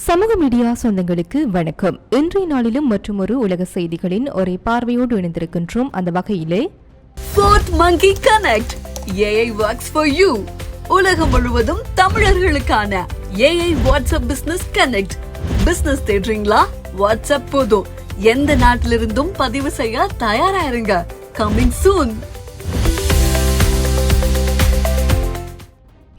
சமூக மீடியா சொந்தங்களுக்கு வணக்கம். இன்றைய நாளிலும் மற்றொரு உலக செய்திகளின் ஒரே பார்வையோடு இணைந்திருக்கின்றோம். அந்த வகையிலே Fourth Monkey Connect AI works for you. உலகம் முழுவதும் தமிழர்களுக்கான AI WhatsApp business connect. Business தேடுறீங்களா? வாட்ஸ்அப் போதும். எந்த நாட்டிலிருந்தும் பதிவு செய்ய தயாராயிருங்க. Coming soon.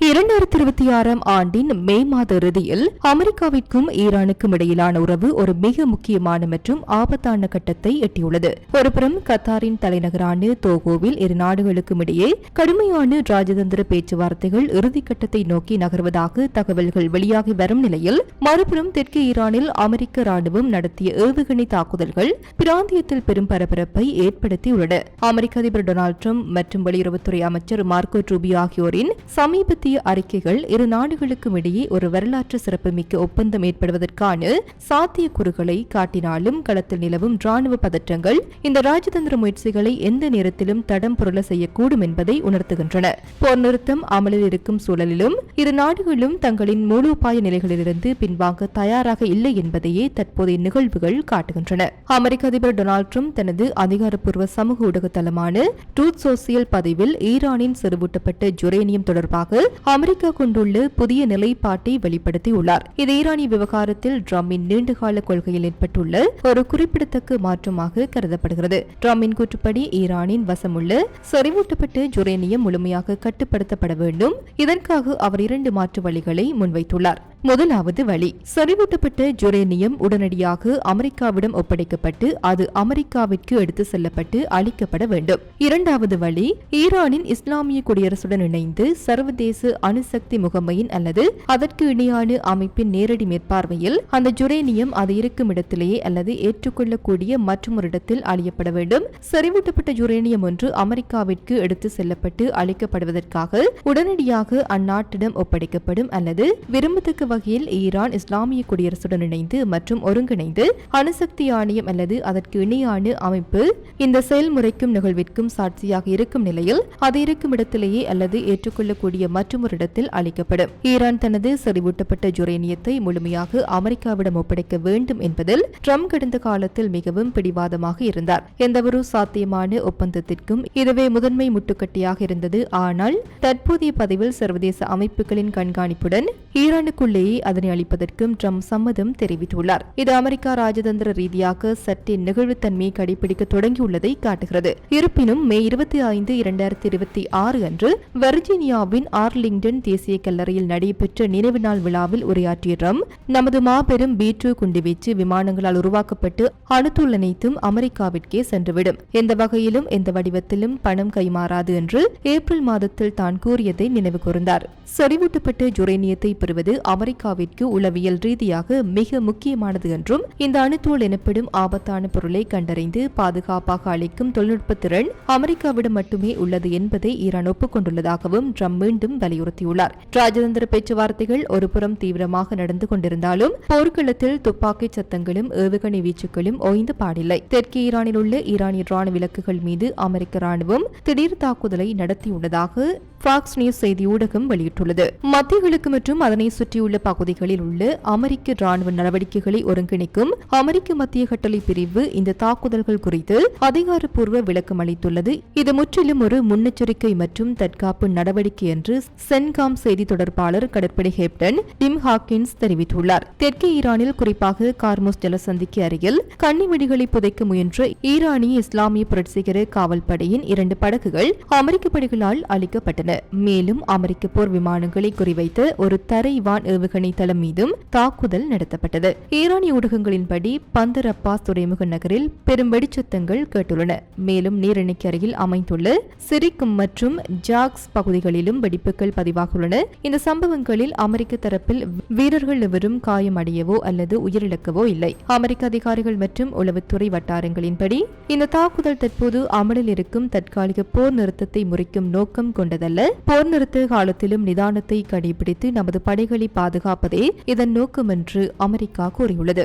2026 ஆண்டின் மே மாத இறுதியில் அமெரிக்காவிற்கும் ஈரானுக்கும் இடையிலான உறவு ஒரு மிக முக்கியமான மற்றும் ஆபத்தான கட்டத்தை எட்டியுள்ளது. ஒருபுறம் கத்தாரின் தலைநகரான தோகோவில் இரு நாடுகளுக்கும் இடையே கடுமையான ராஜதந்திர பேச்சுவார்த்தைகள் இறுதிக்கட்டத்தை நோக்கி நகர்வதாக தகவல்கள் வெளியாகி வரும் நிலையில், மறுபுறம் தெற்கு ஈரானில் அமெரிக்க ராணுவம் நடத்திய ஏவுகணை தாக்குதல்கள் பிராந்தியத்தில் பெரும் பரபரப்பை ஏற்படுத்தியுள்ளன. அமெரிக்க அதிபர் டொனால்டு டிரம்ப் மற்றும் வெளியுறவுத்துறை அமைச்சர் மார்க்கோ ரூபியோ ஆகியோரின் சமீபத்திய அறிக்கைகள் இரு நாடுகளுக்கும் இடையே ஒரு வரலாற்று சிறப்புமிக்க ஒப்பந்தம் ஏற்படுவதற்கான சாத்தியக்கூறுகளை காட்டினாலும், களத்தில் நிலவும் ராணுவ பதற்றங்கள் இந்த ராஜதந்திர முயற்சிகளை எந்த நேரத்திலும் தடம் புரள செய்யக்கூடும் என்பதை உணர்த்துகின்றன. போர் நிறுத்தம் அமலில் இருக்கும் சூழலிலும் இரு நாடுகளும் தங்களின் மூலோபாய நிலைகளிலிருந்து பின்வாங்க தயாராக இல்லை என்பதையே தற்போதைய நிகழ்வுகள் காட்டுகின்றன. அமெரிக்க அதிபர் டொனால்டு டிரம்ப் தனது அதிகாரப்பூர்வ சமூக ஊடக தளமான ட்ரூத் சோசியல் பதிவில் ஈரானின் செறிவூட்டப்பட்ட யுரேனியம் தொடர்பாக அமெரிக்கா கொண்டுள்ள புதிய நிலைப்பாட்டை வெளிப்படுத்தியுள்ளார். இது ஈரானிய விவகாரத்தில் ட்ரம்பின் நீண்டகால கொள்கையில் ஏற்பட்டுள்ள ஒரு குறிப்பிடத்தக்க மாற்றமாக கருதப்படுகிறது. ட்ரம்பின் கூற்றுப்படி ஈரானின் வசமுள்ள செறிவூட்டப்பட்ட யுரேனியம் முழுமையாக கட்டுப்படுத்தப்பட வேண்டும். இதற்காக அவர் 2 மாற்று வழிகளை முன்வைத்துள்ளார். முதலாவது வழி, செறிவூட்டப்பட்ட யுரேனியம் உடனடியாக அமெரிக்காவிடம் ஒப்படைக்கப்பட்டு அது அமெரிக்காவிற்கு எடுத்து செல்லப்பட்டு அளிக்கப்பட வேண்டும். இரண்டாவது வழி, ஈரானின் இஸ்லாமிய குடியரசுடன் இணைந்து சர்வதேச அணுசக்தி முகமையின் அல்லது அதற்கு இணையான அமைப்பின் நேரடி மேற்பார்வையில் அந்த யுரேனியம் அது இருக்கும் இடத்திலேயே அல்லது ஏற்றுக்கொள்ளக்கூடிய மற்றொரு இடத்தில் அழியப்பட வேண்டும். செறிவூட்டப்பட்ட யுரேனியம் ஒன்று அமெரிக்காவிற்கு எடுத்து செல்லப்பட்டு அளிக்கப்படுவதற்காக உடனடியாக அந்நாட்டிடம் ஒப்படைக்கப்படும் அல்லது விரும்பத்தக்க வகையில் ஈரான் இஸ்லாமிய குடியரசுடன் இணைந்து மற்றும் ஒருங்கிணைந்து அணுசக்தி ஆணையம் அல்லது அதற்கு இணையான அமைப்பு இந்த செயல்முறைக்கும் நிகழ்விற்கும் சாட்சியாக இருக்கும் நிலையில் அது இருக்கும் இடத்திலேயே அல்லது ஏற்றுக்கொள்ளக்கூடிய மற்றொரு இடத்தில் அளிக்கப்படும். ஈரான் தனது செறிவூட்டப்பட்ட யுரேனியத்தை முழுமையாக அமெரிக்காவிடம் ஒப்படைக்க வேண்டும் என்பதில் ட்ரம்ப் கடந்த காலத்தில் மிகவும் பிடிவாதமாக இருந்தார். எந்தவொரு சாத்தியமான ஒப்பந்தத்திற்கும் இதுவே முதன்மை முட்டுக்கட்டியாக இருந்தது. ஆனால் தற்போதைய பதிவில் சர்வதேச அமைப்புகளின் கண்காணிப்புடன் ஈரானுக்குள்ளேயே அதனை அளிப்பதற்கும் ட்ரம்ப் சம்மதம் தெரிவித்துள்ளார். இது அமெரிக்கா ராஜதந்திர ரீதியாக சற்றே நிகழ்வுத்தன்மையை கடைபிடிக்க தொடங்கியுள்ளதை காட்டுகிறது. இருப்பினும் மே 25, 2026 அன்று வர்ஜீனியாவின் ஆர்லிங்டன் தேசிய கல்லறையில் நடைபெற்ற நினைவு நாள் விழாவில் உரையாற்றிய ட்ரம்ப், நமது மாபெரும் B-2 குண்டுவீச்சு விமானங்களால் உருவாக்கப்பட்டு அணுத்தூள் அனைத்தும் அமெரிக்காவிற்கே சென்றுவிடும். எந்த வகையிலும் எந்த வடிவத்திலும் பணம் கைமாறாது என்று ஏப்ரல் மாதத்தில் தான் கூறியதை நினைவு கூர்ந்தார். செறிவூட்டப்பட்ட யுரேனியத்தை பெறுவது அமெரிக்காவிற்கு உளவியல் ரீதியாக மிக முக்கியமானது என்றும், இந்த அணுத்தூள் எனப்படும் ஆபத்தான பொருளை கண்டறிந்து பாதுகாப்பாக அளிக்கும் தொழில்நுட்ப திறன் அமெரிக்காவிடம் மட்டுமே உள்ளது என்பதை ஈரான் ஒப்புக்கொண்டுள்ளதாகவும் ட்ரம்ப் மீண்டும் வலியுறுத்தியுள்ளார். ராஜதந்திர பேச்சுவார்த்தைகள் ஒருபுறம் தீவிரமாக நடந்து கொண்டிருந்தாலும் போர்க்களத்தில் துப்பாக்கி சத்தங்களும் ஏவுகணை வீச்சுக்களும் ஓய்ந்து பாடில்லை. தெற்கு ஈரானில் உள்ள ஈரானிய ராணுவ இலக்குகள் மீது அமெரிக்க ராணுவம் திடீர் தாக்குதலை நடத்தியுள்ளதாக ஃபாக்ஸ் நியூஸ் செய்தி ஊடகம் வெளியிட்டுள்ளது. மத்திய கிழக்கு மற்றும் அதனை சுற்றியுள்ள பகுதிகளில் உள்ள அமெரிக்க ராணுவ நடவடிக்கைகளை ஒருங்கிணைக்கும் அமெரிக்க மத்திய கட்டளை பிரிவு இந்த தாக்குதல்கள் குறித்து அதிகாரப்பூர்வ விளக்கம் அளித்துள்ளது. இது முற்றிலும் ஒரு முன்னெச்சரிக்கை மற்றும் தற்காப்பு நடவடிக்கை என்று சென்காம் செய்தி தொடர்பாளர் கடற்படை கேப்டன் டிம் ஹாக்கின்ஸ் தெரிவித்துள்ளார். தெற்கு ஈரானில் குறிப்பாக கார்முஸ் ஜலசந்திக்கு அருகில் கன்னிவெடிகளை புதைக்க முயன்ற ஈரானிய இஸ்லாமிய புரட்சிகர காவல் படையின் 2 படகுகள் அமெரிக்க படைகளால் அளிக்கப்பட்டன. மேலும் அமெரிக்க போர் விமானங்களை குறிவைத்த ஒரு தரை வான் ஏவுகணை தளம் மீதும் தாக்குதல் நடத்தப்பட்டது. ஈரானிய ஊடகங்களின்படி பந்தர் அப்பாஸ் துறைமுக நகரில் பெரும் வெடிச்சத்தங்கள் கேட்டுள்ளன. மேலும் நீரிணைக்கு அருகில் அமைந்துள்ள சிரிக் மற்றும் ஜாக்ஸ் பகுதிகளிலும் வெடிப்புகள் பதிவாகியுள்ளன. இந்த சம்பவங்களில் அமெரிக்க தரப்பில் வீரர்கள் எவரும் காயமடையவோ அல்லது உயிரிழக்கவோ இல்லை. அமெரிக்க அதிகாரிகள் மற்றும் உளவுத்துறை வட்டாரங்களின்படி இந்த தாக்குதல் தற்போது அமலில் இருக்கும் தற்காலிக போர் நிறுத்தத்தை முறிக்கும் நோக்கம் கொண்டதல்ல. போர் நிறுத்த காலத்திலும் நிதானத்தை கடைபிடித்து நமது படைகளை பாதுகாப்பதே இதன் நோக்கம் என்று அமெரிக்கா கூறியுள்ளது.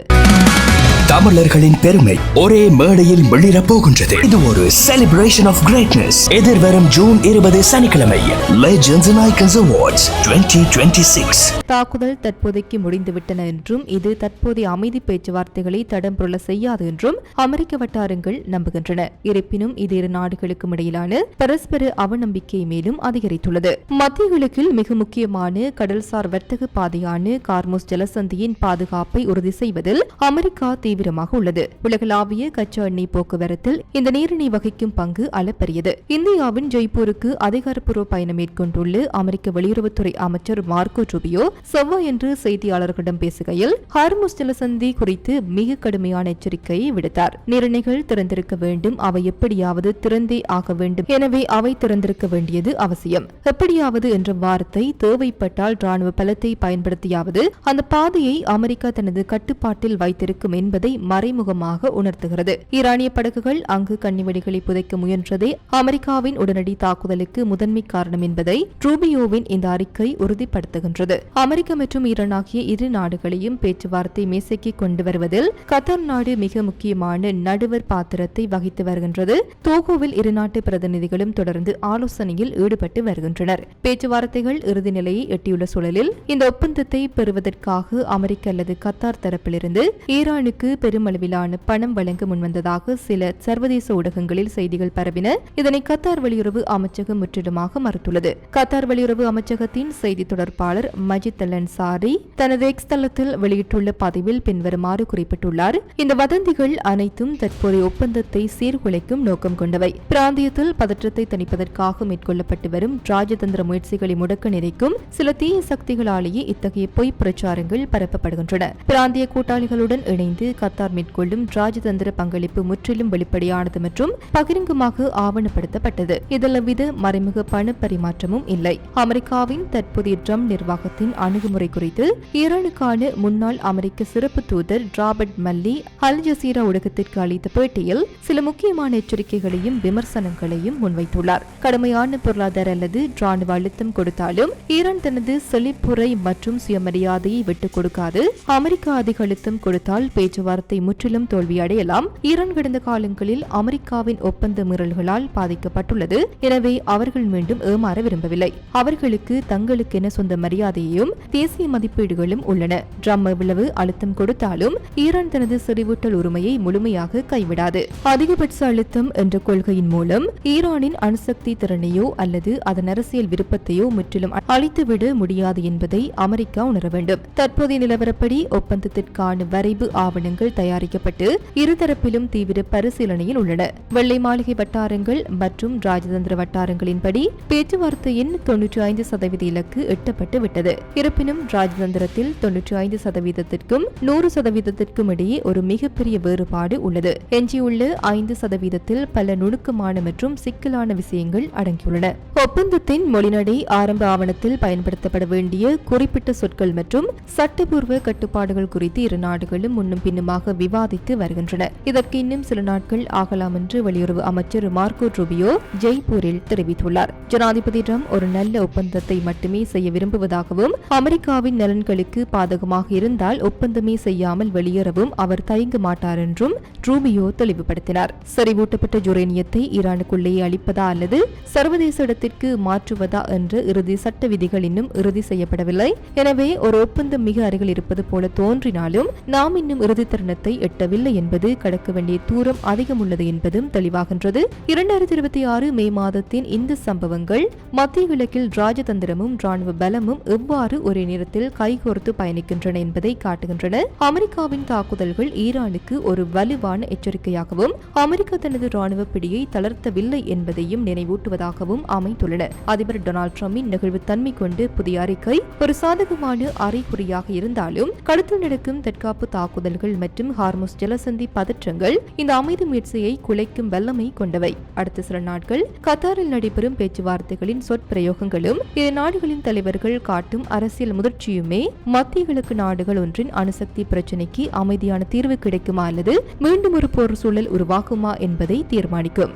தமிழர்களின் பெருமை ஒரே மேடையில் மிளிரப் போகின்றது. இது ஒரு celebration of greatness. எதிர்வரும் ஜூன் 20 சனிக்கிழமை Legends and Icons Awards 2026. தாக்குதல் தற்போதைக்கு முடிந்துவிட்டன என்றும் இது தற்போதைய அமைதி பேச்சுவார்த்தைகளை தடம்புரள செய்யாது என்றும் அமெரிக்க வட்டாரங்கள் நம்புகின்றன. இருப்பினும் இது இரு நாடுகளுக்கும் இடையிலான பரஸ்பர அவநம்பிக்கை மேலும் அதிகரித்துள்ளது. மத்திய கிழக்கில் மிக முக்கியமான கடல்சார் வர்த்தக பாதையான கார்முஸ் ஜலசந்தியின் பாதுகாப்பை உறுதி செய்வதில் அமெரிக்கா தீவிரமாக உள்ளது. உலகளாவிய கச்சா எண்ணெய் போக்குவரத்தில் இந்த நீரிணை வகிக்கும் பங்கு அளப்பரியது. இந்தியாவின் ஜெய்ப்பூருக்கு அதிகாரப்பூர்வ பயணம் மேற்கொண்டுள்ள அமெரிக்க வெளியுறவுத்துறை அமைச்சர் மார்க்கோ ரூபியோ செவ்வாயன்று செய்தியாளர்களிடம் பேசுகையில் ஹார்முஸ் ஜலசந்தி குறித்து மிக கடுமையான எச்சரிக்கையை விடுத்தார். நீரிணைகள் திறந்திருக்க வேண்டும், அவை எப்படியாவது திறந்தே ஆக வேண்டும், எனவே அவை திறந்திருக்க வேண்டியது அவசியம். எப்படியாவது என்ற வார்த்தை தேவைப்பட்டால் ராணுவ பலத்தை பயன்படுத்தியாவது அந்த பாதையை அமெரிக்கா தனது கட்டுப்பாட்டில் வைத்திருக்கும் என்பதை மறைமுகமாக உணர்த்துகிறது. ஈரானிய படகுகள் அங்கு கன்னிவெடிகளை புதைக்க முயன்றதே அமெரிக்காவின் உடனடி தாக்குதலுக்கு முதன்மை காரணம் என்பதை ரூபியோவின் இந்த அறிக்கை உறுதிப்படுத்துகின்றது. அமெரிக்கா மற்றும் ஈரான் ஆகிய இரு நாடுகளையும் பேச்சுவார்த்தை மேசைக்கு கொண்டு வருவதில் கத்தார் நாடு மிக முக்கியமான நடுவர் பாத்திரத்தை வகித்து வருகின்றது. தோகோவில் இரு நாட்டு பிரதிநிதிகளும் தொடர்ந்து ஆலோசனையில் ஈடுபட்டு வருகின்றனர். பேச்சுவார்த்தைகள் இறுதி நிலையை எட்டியுள்ள சூழலில் இந்த ஒப்பந்தத்தை பெறுவதற்காக அமெரிக்க அல்லது கத்தார் தரப்பிலிருந்து ஈரானுக்கு பெருமளவிலான பணம் வழங்க முன்வந்ததாக சில சர்வதேச ஊடகங்களில் செய்திகள் பரவின. இதனை கத்தார் வெளியுறவு அமைச்சகம் முற்றிலுமாக மறுத்துள்ளது. கத்தார் வெளியுறவு அமைச்சகத்தின் செய்தி தொடர்பாளர் மஜித் அல் அன்சாரி தனது எக்ஸ் தளத்தில் வெளியிட்டுள்ள பதிவில் பின்வருமாறு குறிப்பிட்டுள்ளார். இந்த வதந்திகள் அனைத்தும் தற்போதைய ஒப்பந்தத்தை சீர்குலைக்கும் நோக்கம் கொண்டவை. பிராந்தியத்தில் பதற்றத்தை தணிப்பதற்காக மேற்கொள்ளப்பட்டு வரும் ராஜதந்திர முயற்சிகளை முடக்க நினைக்கும் சில தீய சக்திகளாலேயே இத்தகைய பொய் பிரச்சாரங்கள் பரப்பப்படுகின்றன. பிராந்திய கூட்டாளிகளுடன் இணைந்து கத்தார் மேற்கொள்ளும் ராஜதந்திர பங்களிப்பு முற்றிலும் வெளிப்படையானது மற்றும் பகிரங்கமாக ஆவணப்படுத்தப்பட்டது. இதெல்லாவித மறைமுக பண பரிமாற்றமும் இல்லை. அமெரிக்காவின் தற்போதைய ட்ரம்ப் நிர்வாகத்தின் அணுகுமுறை குறித்து ஈரானுக்கான முன்னாள் அமெரிக்க சிறப்பு தூதர் ராபர்ட் மல்லி அல் ஜசீரா ஊடகத்திற்கு அளித்த பேட்டியில் சில முக்கியமான எச்சரிக்கைகளையும் விமர்சனங்களையும் முன்வைத்துள்ளார். கடுமையான பொருளாதார அல்லது ராணுவ அழுத்தம் கொடுத்தாலும் ஈரான் தனது செழிப்புரை மற்றும் சுயமரியாதையை விட்டுக் கொடுக்காது. அமெரிக்கா அதிக அழுத்தம் கொடுத்தால் பேச்சுவார்த்தை முற்றிலும் தோல்வியடையலாம். ஈரான் கடந்த காலங்களில் அமெரிக்காவின் ஒப்பந்த மீறல்களால் பாதிக்கப்பட்டுள்ளது. எனவே அவர்கள் மீண்டும் ஏமாற விரும்பவில்லை. அவர்களுக்கு தங்களுக்கென சொந்த மரியாதையும் தேசிய மதிப்பீடுகளும் உள்ளன. ட்ரம்ப் எவ்வளவு அழுத்தம் கொடுத்தாலும் ஈரான் தனது செறிவூட்டல் உரிமையை முழுமையாக கைவிடாது. அதிகபட்ச அழுத்தம் என்ற கொள்கையின் மூலம் ஈரானின் அணுசக்தி திறனையோ அல்லது அதன் அரசியல் விருப்பத்தையோ முற்றிலும் அழித்துவிட முடியாது என்பதை அமெரிக்கா உணர வேண்டும். தற்போதைய நிலவரப்படி ஒப்பந்தத்திற்கான வரைவு ஆவணங்கள் தயாரிக்கப்பட்டு இருதரப்பிலும் தீவிர பரிசீலனையில் உள்ளன. வெள்ளை மாளிகை வட்டாரங்கள் மற்றும் ராஜதந்திர வட்டாரங்களின்படி பேச்சுவார்த்தையின் 95% இலக்கு எட்டப்பட்டு விட்டது. இருப்பினும் ராஜதந்திரத்தில் 95%க்கும் 100%க்கும் இடையே ஒரு மிகப்பெரிய வேறுபாடு உள்ளது. எஞ்சியுள்ள 5%த்தில் பல நுணுக்கமான மற்றும் சிக்கலான விஷயங்கள் அடங்கியுள்ளன. ஒப்பந்தத்தின் மொழிநடை ஆரம்ப ஆவணத்தில் பயன்படுத்தப்பட வேண்டிய குறிப்பிட்ட சொற்கள் மற்றும் சட்டப்பூர்வ கட்டுப்பாடுகள் குறித்து இரு நாடுகளும் முன்னும் பின்னுமாக விவாதித்து வருகின்றன. இதற்கு இன்னும் சில நாட்கள் ஆகலாம் என்று வெளியுறவு அமைச்சர் மார்க்கோ ரூபியோ ஜெய்ப்பூரில் தெரிவித்துள்ளார். ஜனாதிபதி ட்ரம்ப் ஒரு நல்ல ஒப்பந்தத்தை மட்டுமே செய்ய விரும்புவதாகவும் அமெரிக்காவின் நலன்களுக்கு பாதகமாக இருந்தால் ஒப்பந்தமே செய்யாமல் வெளியேறவும் அவர் தயங்க மாட்டார் என்றும் ரூபியோ தெளிவுபடுத்தினார். செறிவூட்டப்பட்ட யுரேனியத்தை ஈரானுக்குள்ளேயே அளிப்பதா அல்லது சர்வதேச இடத்திற்கு மாற்றுவதா என்ற இறுதி சட்ட விதிகள் இன்னும் இறுதி செய்யப்படவில்லை. எனவே ஒரு ஒப்பந்தம் மிக அருகில் இருப்பது போல தோன்றினாலும் நாம் இன்னும் இறுதி தருணத்தை எட்டவில்லை என்பது கடக்க வேண்டிய தூரம் அதிகம் உள்ளது என்பதும் தெளிவாகின்றது. 2026 மே மாதத்தின் இந்த சம்பவங்கள் மத்திய கிழக்கில் ராஜதந்திரமும் ராணுவ பலமும் எவ்வாறு ஒரே நேரத்தில் கைகோர்த்து பயணிக்கின்றன என்பதை காட்டுகின்றன. அமெரிக்காவின் தாக்குதல்கள் ஈரானுக்கு ஒரு வலுவான எச்சரிக்கையாகவும் அமெரிக்கா தனது ராணுவ பிடியை தளர்த்தவில்லை என்பதையும் நினைவூட்டுவதாகவும் அமைந்துள்ளன. அதிபர் டொனால்டு டிரம்பின் நெகிழ்வு தன்மை கொண்டு புதிய அறிக்கை ஒரு சாதகமான அறிகுறியாக இருந்தாலும் கடத்தில் நடக்கும் தற்காப்பு தாக்குதல்கள் மற்றும் ஹார்முஸ் ஜலசந்தி பதற்றங்கள் இந்த அமைதி முயற்சியை குலைக்கும் வல்லமை கொண்டவை. அடுத்த சில நாட்கள் கத்தாரில் நடைபெறும் பேச்சுவார்த்தைகளின் சொற்பிரயோகங்களும் இரு நாடுகளின் தலைவர்கள் காட்டும் அரசியல் முதிர்ச்சியுமே மத்திய கிழக்கு நாடுகள் ஒன்றின் அணுசக்தி பிரச்சினைக்கு அமைதியான தீர்வு கிடைக்குமா அல்லது மீண்டும் ஒரு போர் சூழல் உருவாகுமா என்பதை தீர்மானிக்கும்.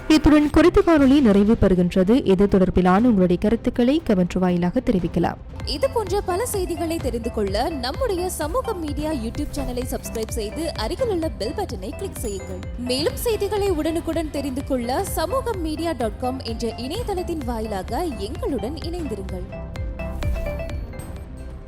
இத்துடன் குறித்த காணொலி நிறைவு பெறுகின்றது. இது தொடர்பிலான உங்களுடைய கருத்துக்களை கமெண்ட் வாயிலாக தெரிவிக்கலாம். இது போன்ற பல செய்திகளை தெரிந்து கொள்ள நம்முடைய சமூக மீடியா யூடியூப் சேனலை சப்ஸ்கிரைப் செய்து அருகில் உள்ள பெல் பட்டனை கிளிக் செய்யுங்கள். மேலும் செய்திகளை உடனுக்குடன் தெரிந்து கொள்ள சமூகமீடியா.com என்ற இணையதளத்தின் வாயிலாக எங்களுடன் இணைந்திருங்கள்.